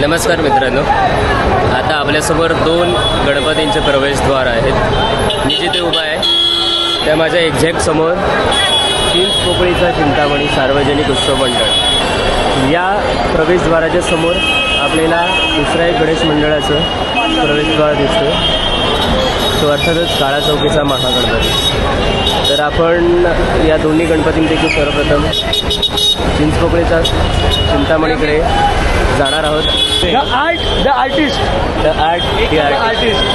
नमस्कार मित्रांनो, आता आपल्यासमोर 2 गणपतींचे प्रवेशद्वार आहेत. मी जिथे उभा आहे त्या माझ्या एक्झॅक्ट समोर चिंचपोकळीचा चिंतामणी सार्वजनिक उत्सव मंडळ. या प्रवेशद्वाराच्या समोर आपल्याला दुसऱ्या एक गणेश मंडळाचं प्रवेशद्वार दिसतं. तो अर्थातच काळा चौकीचा महागणपती. तर आपण या दोन्ही गणपतींपैकी सर्वप्रथम चिंचपोकळीचा चिंतामणीकडे जाणार आहोत. द आर्टिस्ट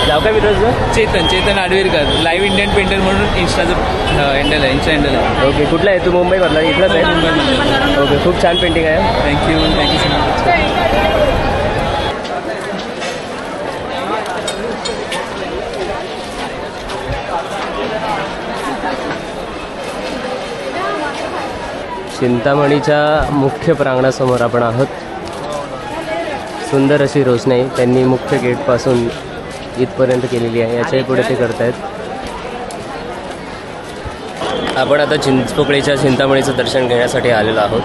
नाव काय मित्राचं? चेतन आडवेरकर, लाईव्ह इंडियन पेंटर म्हणून इंस्टाचं हँडल आहे, इंस्टा हँडल आहे. ओके, कुठला आहे तू? मुंबईमधला? इथलाच आहे? ओके, खूप छान पेंटिंग आहे. Thank you so much. चिंतामणीच्या मुख्य प्रांगणासमोर आपण आहोत. सुंदर अशी रोषणाई त्यांनी मुख्य गेटपासून इथपर्यंत केलेली आहे. याच्याही पुढे ते करतायत. आपण आता चिंचपोकळीच्या चिंतामणीचं दर्शन घेण्यासाठी आलेलो आहोत.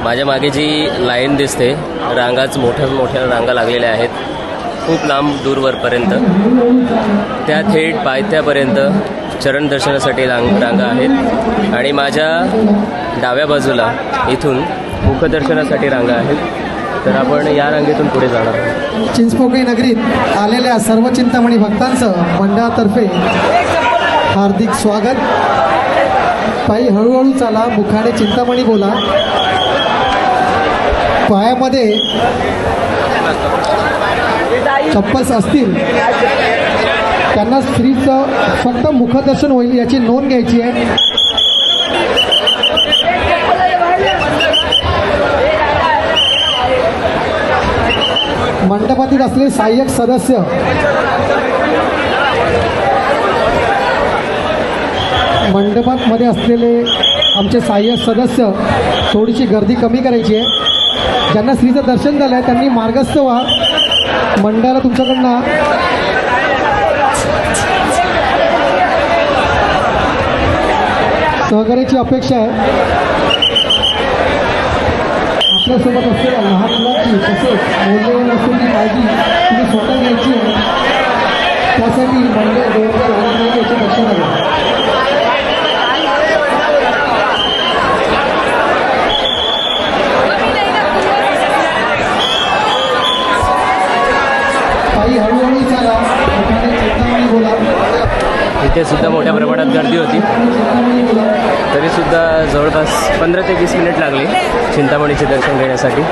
माझ्या मागे जी लाईन दिसते, रांगाच मोठ्या रांगा लागलेल्या आहेत, खूप लांब दूरवरपर्यंत. त्या थेट पायथ्यापर्यंत चरण दर्शनासाठी रांगा आहेत आणि माझ्या डाव्या बाजूला इथून मुखदर्शनासाठी रांगा आहेत. तर आपण या रांगेतून पुढे जाणार आहोत. चिंचपोकळी नगरीत आलेल्या सर्व चिंतामणी भक्तांचं मंडळातर्फे हार्दिक स्वागत. पायी हळूहळू चाला, मुखाने चिंतामणी बोला. पायामध्ये चप्पल्स असतील त्यांना स्त्रीचं फक्त मुखदर्शन होईल याची नोंद घ्यायची आहे. मंडपातील असलेले सहाय्यक सदस्य मंडपामध्ये असलेले आमचे सहाय्यक सदस्य थोडीशी गर्दी कमी करायची आहे. ज्यांना स्त्रीचं दर्शन झालं आहे त्यांनी मार्गस्थ व्हा. मंडळाला तुमच्याकडनं सहकार्याची अपेक्षा आहे. आपल्यासोबत असलेल्या लहान मुलांची तसेच मौल्यवान वस्तूंची काळजी तुम्ही स्वतः घ्यायची आहे. त्यासाठी मंडळ देवाच्या लहान मुलांची याची दक्षता घ्या. काही हळूहळू चाला, चिंतामणी बोला. इथे सुद्धा मोठ्या प्रमाणात गर्दी होती. तरीसुद्धा जवळपास 15 ते 20 मिनिट लागली चिंतामणीचे दर्शन घेण्यासाठी.